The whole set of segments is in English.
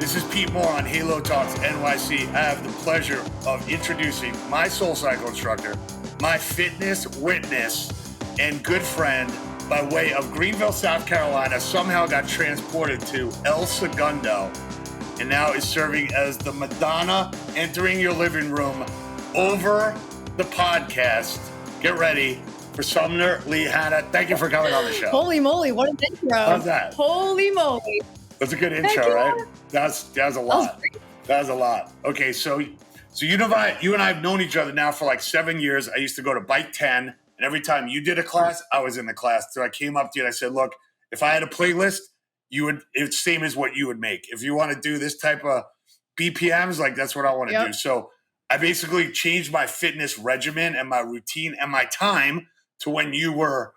This is Pete Moore on Halo Talks NYC. I have the pleasure of introducing my SoulCycle instructor, my fitness witness, and good friend by way of Greenville, South Carolina, somehow got transported to El Segundo, and now is serving as the Madonna entering your living room over the podcast. Get ready for Sumner Leigh Hanna. Thank you for coming on the show. Holy moly, what an intro. How's that? Holy moly. That's a good intro, right? That was a lot. That was a lot. Okay, so you and I have known each other now for like 7 years. I used to go to Bike 10, and every time you did a class, I was in the class. So I came up to you and I said, look, if I had a playlist, it's same as what you would make. If you want to do this type of BPMs, like that's what I want to do. So I basically changed my fitness regimen and my routine and my time to when you were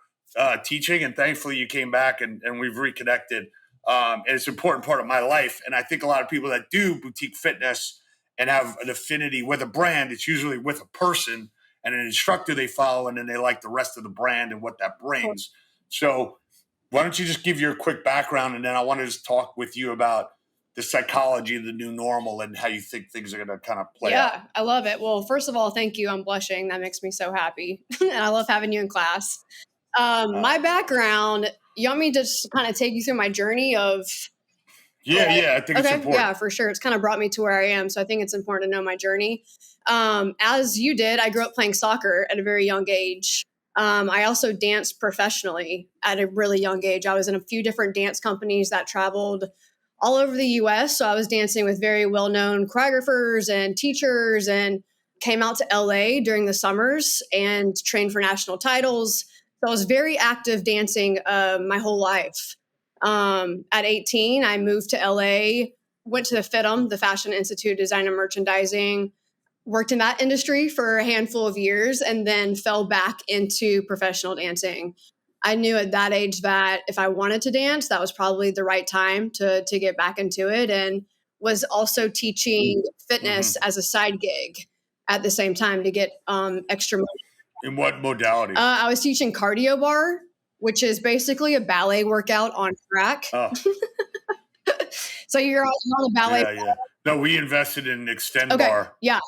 teaching, and thankfully you came back and we've reconnected. And it's an important part of my life. And I think a lot of people that do boutique fitness and have an affinity with a brand, it's usually with a person and an instructor they follow, and then they like the rest of the brand and what that brings. So why don't you just give your quick background, and then I want to just talk with you about the psychology of the new normal and how you think things are going to kind of play out. Yeah, I love it. Well, first of all, thank you. I'm blushing. That makes me so happy. And I love having you in class. My background, you want me to just kind of take you through my journey of... I think it's important. Yeah, for sure. It's kind of brought me to where I am. So I think it's important to know my journey. As you did, I grew up playing soccer at a very young age. I also danced professionally at a really young age. I was in a few different dance companies that traveled all over the US. So I was dancing with very well-known choreographers and teachers, and came out to LA during the summers and trained for national titles. So I was very active dancing my whole life. At 18, I moved to LA, went to the FITM, the Fashion Institute of Design and Merchandising, worked in that industry for a handful of years, and then fell back into professional dancing. I knew at that age that if I wanted to dance, that was probably the right time to get back into it, and was also teaching fitness as a side gig at the same time to get extra money. In what modality? I was teaching cardio bar, which is basically a ballet workout on track. Oh. So you're on a ballet. Yeah. No, we invested in Extend Bar. Yeah.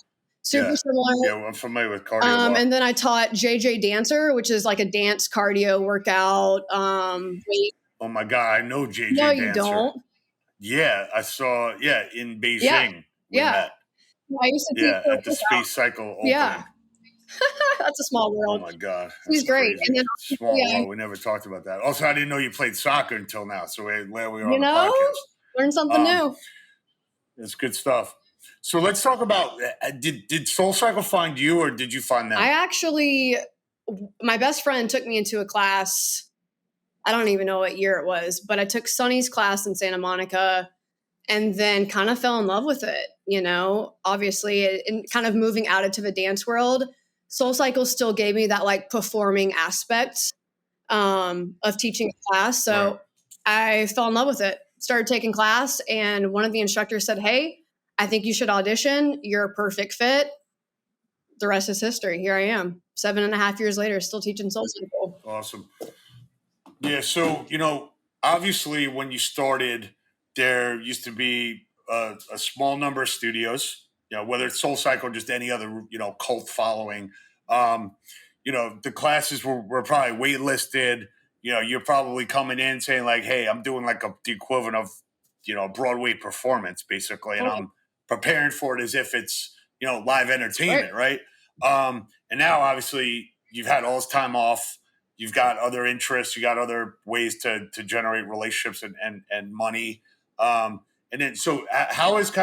Super similar. Yeah, I'm familiar with cardio bar. And then I taught JJ Dancer, which is like a dance cardio workout. Oh my God, I know JJ No, Dancer. you don't. Yeah, I saw, in Beijing. Yeah. I used to teach at the Space Cycle opening. Yeah. That's a small world. Oh my God. He's great. Crazy. And then Small world. We never talked about that. Also, I didn't know you played soccer until now. So where we are on the podcast. Learn something new. It's good stuff. So let's talk about, did SoulCycle find you, or did you find them? My best friend took me into a class. I don't even know what year it was, but I took Sonny's class in Santa Monica and then kind of fell in love with it. You know, obviously, and kind of moving out into the dance world, SoulCycle still gave me that like performing aspect of teaching a class. So I fell in love with it, started taking class, and one of the instructors said, "Hey, I think you should audition. You're a perfect fit." The rest is history. Here I am, 7.5 years later, still teaching SoulCycle. Awesome. Yeah. So, obviously when you started, there used to be a small number of studios, whether it's SoulCycle or just any other, cult following. The classes were probably waitlisted. You're probably coming in saying like, hey, I'm doing like the equivalent of, a Broadway performance basically. And I'm preparing for it as if it's, live entertainment. Right. And now obviously you've had all this time off. You've got other interests. You got other ways to generate relationships and money. And then, so how is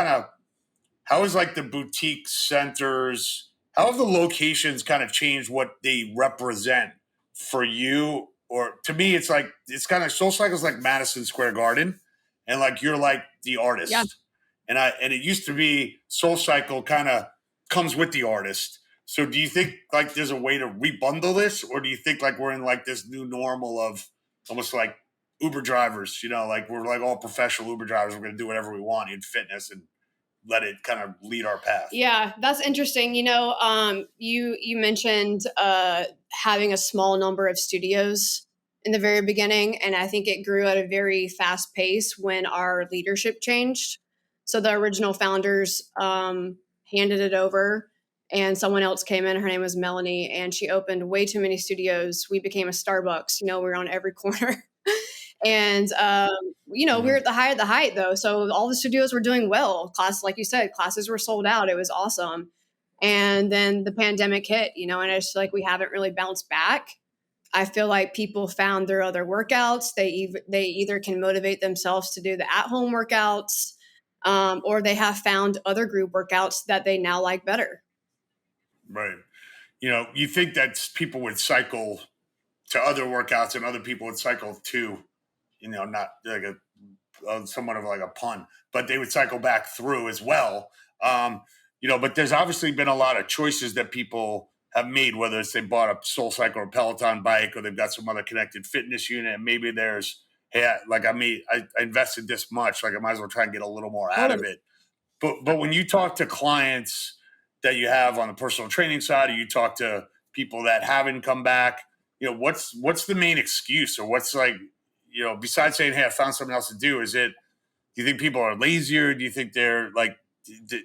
like the boutique centers, how have the locations kind of changed what they represent for you? Or to me, it's kind of SoulCycle is like Madison Square Garden, and like you're like the artist. Yeah. And it used to be SoulCycle kind of comes with the artist. So do you think like there's a way to rebundle this, or do you think like we're in like this new normal of almost like Uber drivers, like we're like all professional Uber drivers. We're going to do whatever we want in fitness and let it kind of lead our path. Yeah, that's interesting. You mentioned having a small number of studios in the very beginning, and I think it grew at a very fast pace when our leadership changed. So the original founders handed it over, and someone else came in. Her name was Melanie, and she opened way too many studios. We became a Starbucks. We were on every corner. And we were at the height of the height, though. So all the studios were doing well. Like you said, classes were sold out. It was awesome. And then the pandemic hit, and it's like we haven't really bounced back. I feel like people found their other workouts. They either can motivate themselves to do the at-home workouts, or they have found other group workouts that they now like better. Right. You think that people would cycle to other workouts and other people would cycle to, not like somewhat of like a pun, but they would cycle back through as well. But there's obviously been a lot of choices that people have made, whether it's they bought a SoulCycle or Peloton bike, or they've got some other connected fitness unit. And maybe there's, hey, I invested this much, like I might as well try and get a little more out of it. But when you talk to clients that you have on the personal training side, or you talk to people that haven't come back, what's the main excuse, or what's like, besides saying, hey, I found something else to do, do you think people are lazier? Do you think they're like,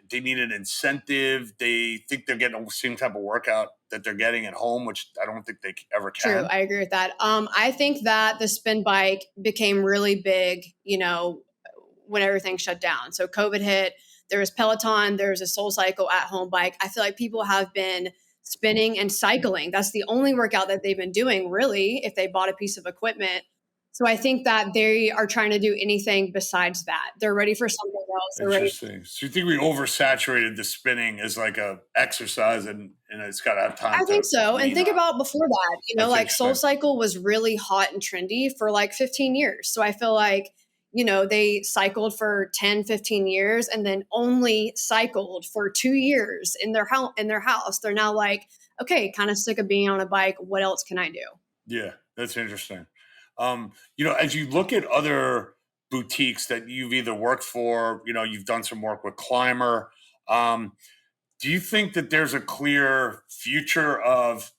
they need an incentive? They think they're getting the same type of workout that they're getting at home, which I don't think they ever can. True. I agree with that. I think that the spin bike became really big, when everything shut down. So COVID hit, there was Peloton, there was a SoulCycle at home bike. I feel like people have been spinning and cycling. That's the only workout that they've been doing, really, if they bought a piece of equipment. So I think that they are trying to do anything besides that. They're ready for something else. Interesting. So you think we oversaturated the spinning as like a exercise, and it's got to have time? I think so. And think about before that, like SoulCycle was really hot and trendy for like 15 years. So I feel like, they cycled for 10, 15 years and then only cycled for 2 years in their house. They're now like, okay, kind of sick of being on a bike. What else can I do? Yeah, that's interesting. As you look at other boutiques that you've either worked for, you've done some work with Climber. Do you think that there's a clear future of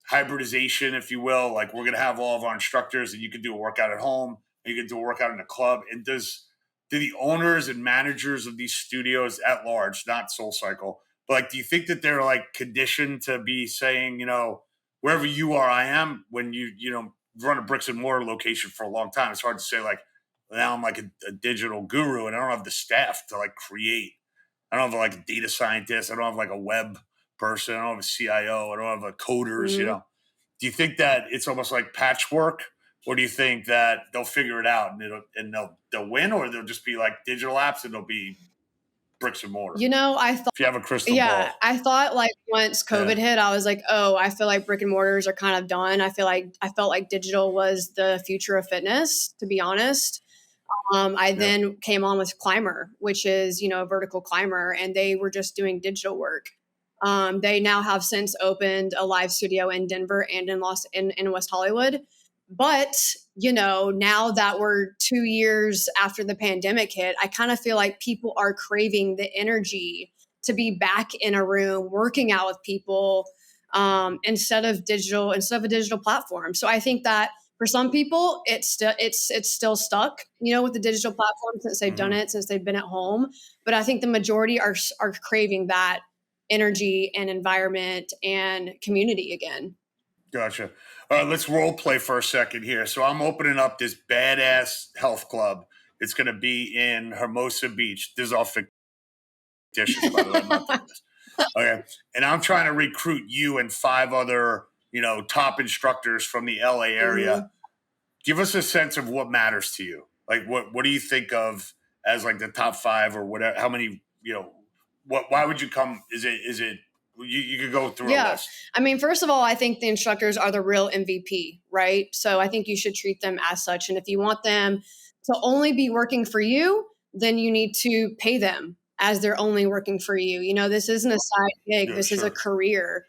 hybridization, if you will? Like, we're going to have all of our instructors, and you can do a workout at home, and you can do a workout in a club. And do the owners and managers of these studios at large, not SoulCycle, but like, do you think that they're like conditioned to be saying, wherever you are, I am, when you run a bricks and mortar location for a long time? It's hard to say like, now I'm like a digital guru and I don't have the staff to like create. I don't have like a data scientist. I don't have like a web person. I don't have a CIO. I don't have a coders. Mm-hmm. Do you think that it's almost like patchwork, or do you think that they'll figure it out and they'll win, or they'll just be like digital apps and they'll be bricks and mortar? I thought, if you have a crystal ball. I thought like once COVID hit, I was like, oh, I feel like brick and mortars are kind of done. I felt like digital was the future of fitness, to be honest. I then came on with Climber, which is, a vertical climber, and they were just doing digital work. They now have since opened a live studio in Denver and in West Hollywood. But, now that we're 2 years after the pandemic hit, I kind of feel like people are craving the energy to be back in a room working out with people, instead of a digital platform. So I think that for some people, it's still stuck, with the digital platform since they've done it, since they've been at home. But I think the majority are craving that energy and environment and community again. Gotcha. All right, let's role play for a second here. So I'm opening up this badass health club. It's going to be in Hermosa Beach. This is all fictitious, by the way. I'm not doing this. Okay. And I'm trying to recruit you and 5 other, top instructors from the LA area. Mm-hmm. Give us a sense of what matters to you. Like, what do you think of as like the top 5 or whatever? How many, why would you come? Is it, you could go through a list. I mean, first of all, I think the instructors are the real MVP, right? So I think you should treat them as such. And if you want them to only be working for you, then you need to pay them as they're only working for you. This isn't a side gig. This is a career.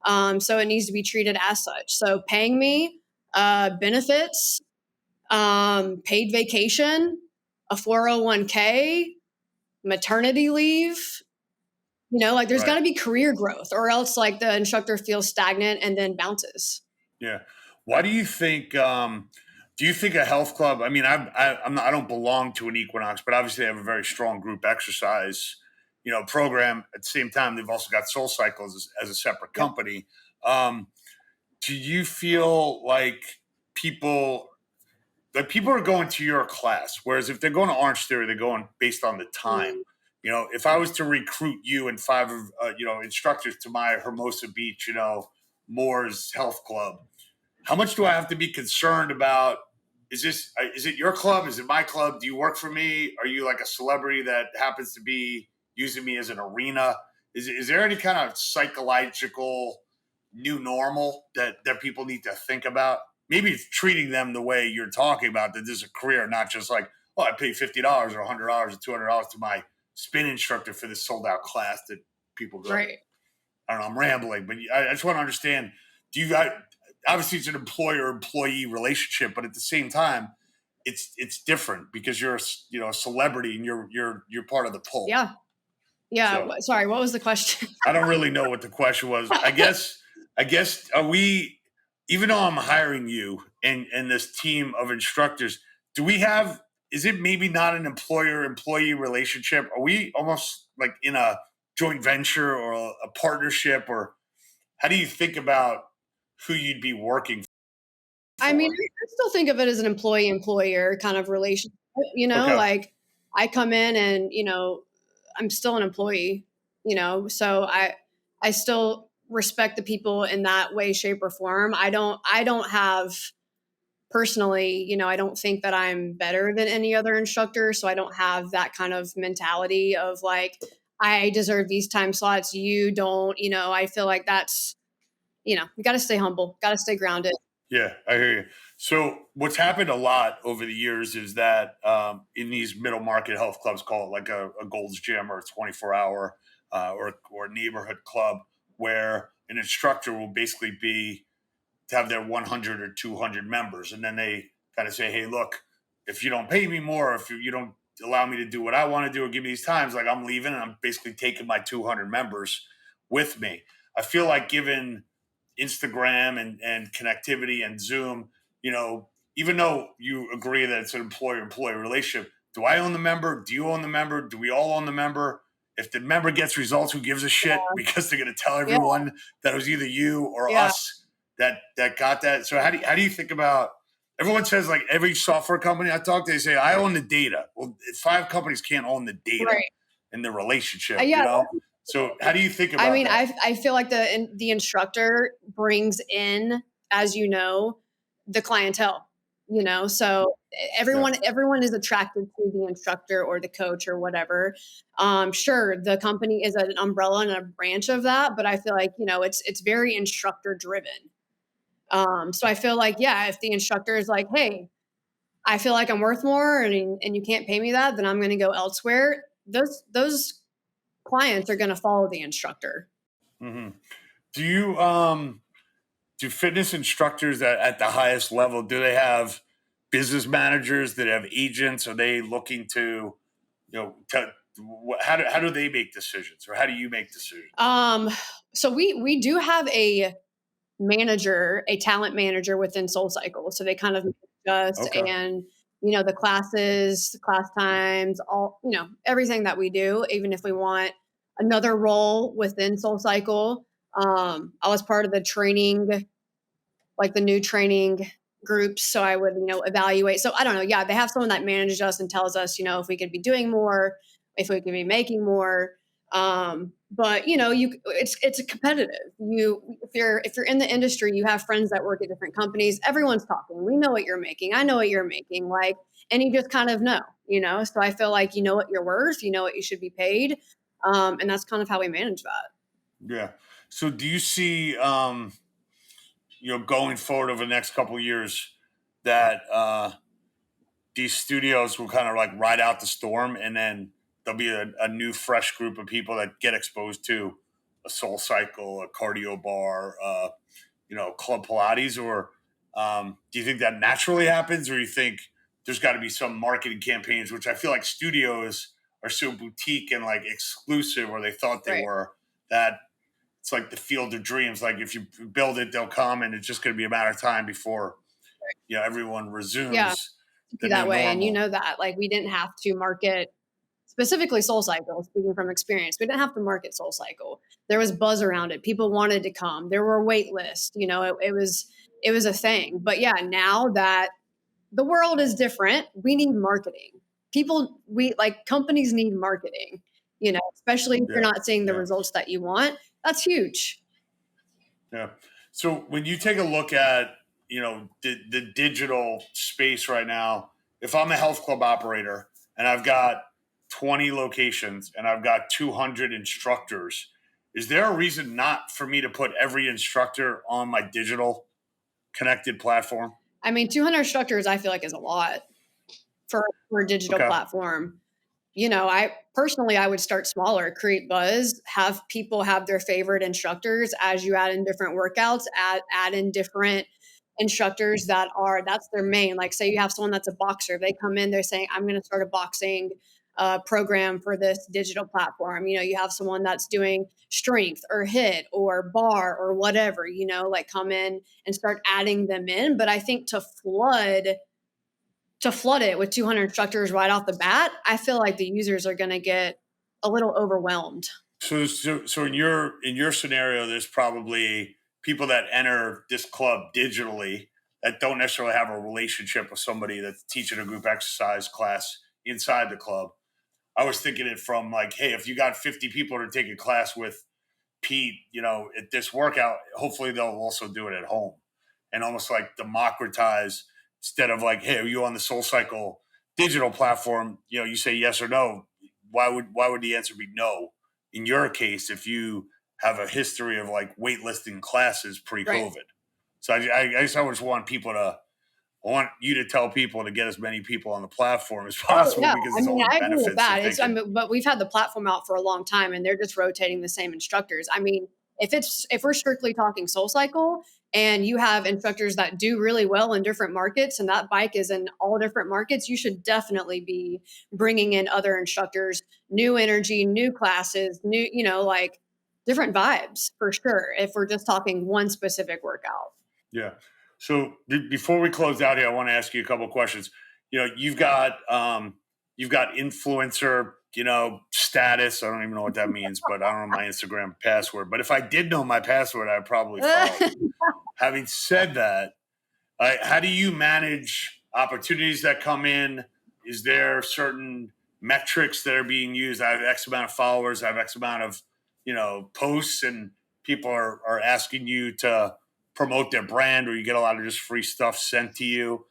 So it needs to be treated as such. So paying me, benefits, paid vacation, a 401k, maternity leave. There's got to be career growth, or else like the instructor feels stagnant and then bounces. Yeah. Why do you think, Do you think a health club? I mean, I'm not, I don't belong to an Equinox, but obviously they have a very strong group exercise, program. At the same time, they've also got SoulCycle as a separate Yep. company. Um, do you feel people people are going to your class, whereas if they're going to Orange Theory, they're going based on the time. Mm, If I was to recruit you and five of instructors to my Hermosa Beach, Moore's Health Club, how much do I have to be concerned about? Is it your club? Is it my club? Do you work for me? Are you like a celebrity that happens to be using me as an arena? Is there any kind of psychological new normal that people need to think about? Maybe it's treating them the way you're talking about, that this is a career, not just like, oh, I pay $50 or $100 or $200 to my spin instructor for this sold out class that people go. right. I don't know, I'm rambling, but I just want to understand. Do you guys, obviously it's an employer employee relationship, but at the same time, it's different because you're a celebrity and you're part of the pull. Yeah. Yeah. So Sorry. What was the question? I don't really know what the question was. I guess are we, even though I'm hiring you and this team of instructors, do we have, is it maybe not an employer employee relationship? Are we almost like in a joint venture or a partnership, or how do you think about who you'd be working I mean, for? I still think of it as an employee-employer kind of relationship, Okay. like I come in and, I'm still an employee, so I still respect the people in that way, shape, or form. I don't have personally, I don't think that I'm better than any other instructor. So I don't have that kind of mentality of like, I deserve these time slots. You don't, I feel like that's, you got to stay humble, got to stay grounded. Yeah, I hear you. So what's happened a lot over the years is that in these middle market health clubs, call it like a Gold's Gym or a 24-hour or a neighborhood club, where an instructor will basically be to have their 100 or 200 members. And then they kind of say, hey, look, if you don't pay me more, if you don't allow me to do what I want to do or give me these times, like I'm leaving and I'm basically taking my 200 members with me. I feel like given Instagram and connectivity and Zoom, even though you agree that it's an employer employee relationship, do I own the member? Do you own the member? Do we all own the member? If the member gets results, who gives a shit? Because they're going to tell Yeah. everyone that it was either you or Yeah. us that got that. So how do you think about? Everyone says like every software company I talk to, they say I own the data. Well, five companies can't own the data Right. in the relationship, Yeah. So how do you think I about mean, that? I feel like the instructor brings in, as the clientele, so Yeah. everyone is attracted to the instructor or the coach or whatever. Sure, the company is an umbrella and a branch of that, but I feel like, it's very instructor driven. So I feel like, yeah, if the instructor is like, hey, I feel like I'm worth more and you can't pay me that, then I'm going to go elsewhere. Those clients are going to follow the instructor. Hmm. Do you do fitness instructors at the highest level, do they have business managers, that have agents? Are they looking to, how do they make decisions, or how do you make decisions? Um, so we do have a manager, a talent manager within SoulCycle. So they kind of manage us Okay. and the classes, the class times, all everything that we do. Even if we want another role within SoulCycle, I was part of the training, like the new training groups. So I would evaluate. So I don't know. Yeah, they have someone that manages us and tells us if we could be doing more, if we could be making more. But it's a competitive. If you're in the industry, you have friends that work at different companies. Everyone's talking. We know what you're making. I know what you're making. Like, and you just kind of know. So I feel like you know what you're worth. You know what you should be paid. And that's kind of how we manage that. Yeah. So do you see, going forward over the next couple of years, that these studios will kind of like ride out the storm, and then there'll be a new fresh group of people that get exposed to a soul cycle, a cardio bar, club Pilates? Or do you think that naturally happens, or you think there's got to be some marketing campaigns, which I feel like studios are so boutique and like exclusive, or they thought they Right. were, that it's like the field of dreams. Like if you build it, they'll come, and it's just going to be a matter of time before everyone Yeah, resumes the that new way. And you normal. know that, like, we didn't have to market specifically SoulCycle, speaking from experience. We didn't have to market SoulCycle. There was buzz around it. People wanted to come. There were wait lists. It was a thing. But yeah, now that the world is different, we need marketing. Companies need marketing, especially if you're Yeah. not seeing the Yeah. results that you want. That's huge. Yeah. So when you take a look at, the digital space right now, if I'm a health club operator and I've got 20 locations and I've got 200 instructors, is there a reason not for me to put every instructor on my digital connected platform? I mean, 200 instructors, I feel like is a lot for a digital Okay. platform. I would start smaller, create buzz, have people have their favorite instructors as you add in different workouts, add in different instructors that's their main. Like, say you have someone that's a boxer, they come in, they're saying, I'm going to start a boxing program for this digital platform. You have someone that's doing strength or hit or bar or whatever, like come in and start adding them in. But I think to flood it with 200 instructors right off the bat, I feel like the users are going to get a little overwhelmed. So in your scenario, there's probably people that enter this club digitally that don't necessarily have a relationship with somebody that's teaching a group exercise class inside the club. I was thinking it from like, hey, if you got 50 people to take a class with Pete, at this workout, hopefully they'll also do it at home and almost like democratize instead of like, hey, are you on the SoulCycle digital platform? You say yes or no. Why would the answer be no? In your case, if you have a history of like waitlisting classes Right. pre-COVID. So I guess I just want I want you to tell people to get as many people on the platform as Oh, possible yeah. because I there's mean, only I agree with benefits that. if they can. But we've had the platform out for a long time, and they're just rotating the same instructors. I mean, if we're strictly talking SoulCycle, and you have instructors that do really well in different markets, and that bike is in all different markets, you should definitely be bringing in other instructors, new energy, new classes, new, like different vibes for sure. If we're just talking one specific workout. Yeah. So before we close out here, I want to ask you a couple of questions. You've got influencer, status. I don't even know what that means, but I don't know my Instagram password. But if I did know my password, I'd probably follow you. Having said that, how do you manage opportunities that come in? Is there certain metrics that are being used? I have X amount of followers. I have X amount of posts, and people are asking you to promote their brand, or you get a lot of just free stuff sent to you.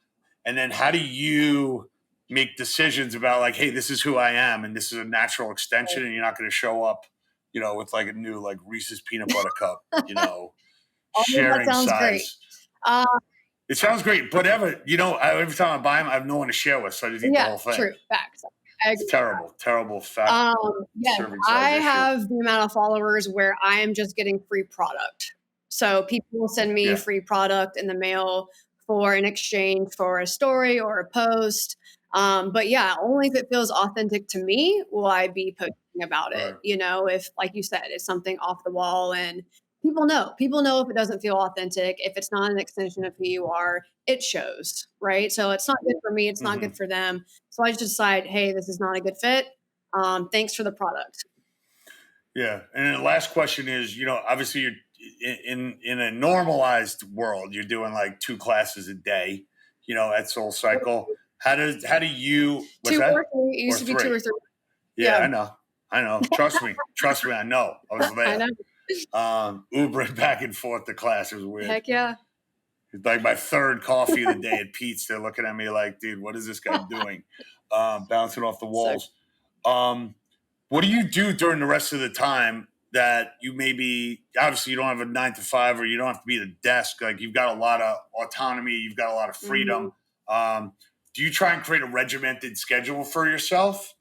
And then how do you make decisions about like, hey, this is who I am, and this is a natural extension, and you're not going to show up, with like a new like Reese's peanut butter cup, All of that sharing sounds great. size. It sounds great, but every time I buy them, I have no one to share with, so I just eat the Yeah, whole thing. true. Facts. I It's agree with terrible, terrible that. fat Yes, serving I size issue. have the amount of followers where I am just getting free product. So people will send me Yeah. free product in the mail for an exchange for a story or a post. But yeah, only if it feels authentic to me will I be posting about it. Right. If, like you said, it's something off the wall and people know if it doesn't feel authentic, if it's not an extension of who you are, it shows, right? So it's not good for me. It's not Mm-hmm. good for them. So I just decide, hey, this is not a good fit. Thanks for the product. Yeah. And then the last question is, obviously you're in a normalized world, you're doing like 2 classes a day, at SoulCycle. How do you what's Two or that? three. It Or used to be two three? or three. Yeah, Yeah, I know. I know. Trust me. Trust me, I know. I was I there. know. Ubering back and forth to class. It was weird. Heck yeah. It's like my third coffee of the day at Pete's. They're looking at me like, dude, what is this guy doing? Bouncing off the So walls. Um, what do you do during the rest of the time that you maybe, obviously, you don't have a 9 to 5 or you don't have to be at a desk? Like, you've got a lot of autonomy, you've got a lot of freedom. Do you try and create a regimented schedule for yourself?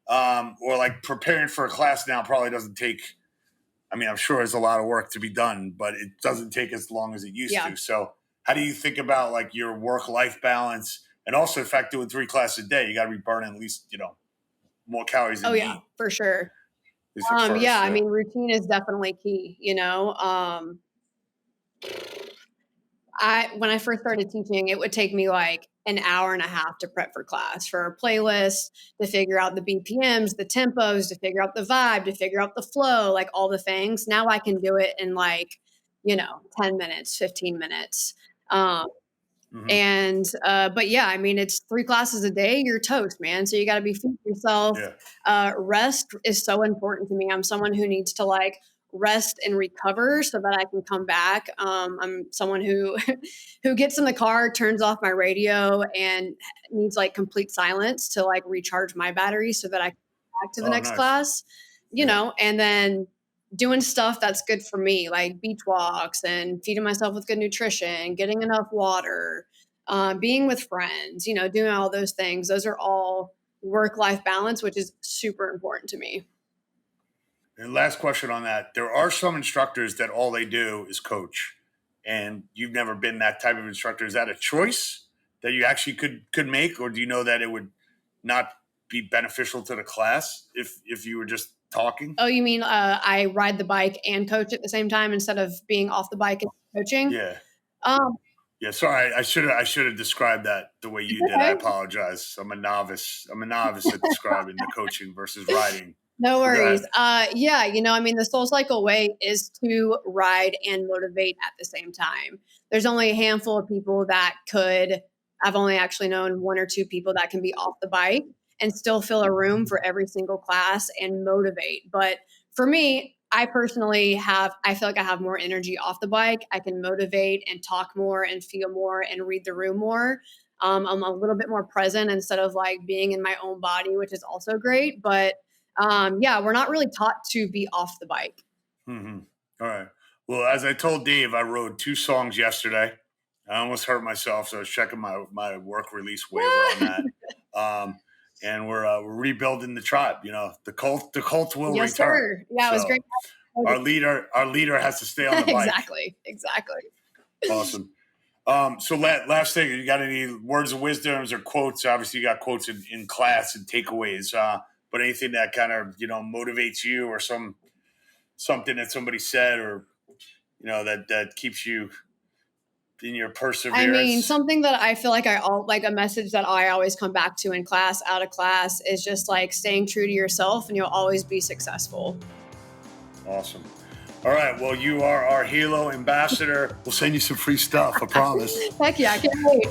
Or like preparing for a class now probably doesn't take, I mean, I'm sure there's a lot of work to be done, but it doesn't take as long as it used yeah. to. So, how do you think about like your work-life balance, and also, in fact, doing 3 classes a day, you got to be burning at least more calories than Oh you yeah, eat. for sure. Is the Yeah, first, I yeah, mean, routine is definitely key. when I first started teaching, it would take me like an hour and a half to prep for class, for a playlist, to figure out the BPMs, the tempos, to figure out the vibe, to figure out the flow, like all the things. Now I can do it in like, 10 minutes, 15 minutes. Um, Mm-hmm. but yeah, I mean, it's 3 classes a day, you're toast, man. So you got to be feeding yourself. Rest is so important to me. I'm someone who needs to like rest and recover so that I can come back. I'm someone who who gets in the car, turns off my radio, and needs like complete silence to like recharge my battery so that I can go back to the Oh, next nice. class. And then doing stuff that's good for me, like beach walks and feeding myself with good nutrition, getting enough water, being with friends, doing all those things. Those are all work-life balance, which is super important to me. And last question on that. There are some instructors that all they do is coach. And you've never been that type of instructor. Is that a choice that you actually could make? Or do you know that it would not be beneficial to the class if you were just talking? Oh, you mean I ride the bike and coach at the same time instead of being off the bike and coaching? Yeah. Um, Yeah, sorry. I should have described that the way you did. I apologize. I'm a novice. I'm a novice at describing the coaching versus riding. No But go worries. ahead. Yeah, I mean, the SoulCycle way is to ride and motivate at the same time. There's only a handful of people that could. I've only actually known 1 or 2 people that can be off the bike and still fill a room for every single class and motivate. But for me, I personally I feel like I have more energy off the bike. I can motivate and talk more and feel more and read the room more. I'm a little bit more present instead of like being in my own body, which is also great. But yeah, we're not really taught to be off the bike. Mm-hmm. All right. Well, as I told Dave, I wrote 2 songs yesterday. I almost hurt myself, so I was checking my work release waiver on that. Um, and we're rebuilding the tribe. The cult will Yes, return. sir. Yeah, it was So great. our leader has to stay on the bike. Exactly. Awesome. So last thing, you got any words of wisdoms or quotes? Obviously, you got quotes in class and takeaways. But anything that kind of motivates you, or something that somebody said, or that keeps you in your I mean, perseverance. something that I feel like like a message that I always come back to in class, out of class, is just like staying true to yourself and you'll always be successful. Awesome. All right. Well, you are our Halo ambassador. We'll send you some free stuff. I promise. Heck yeah, I can't wait.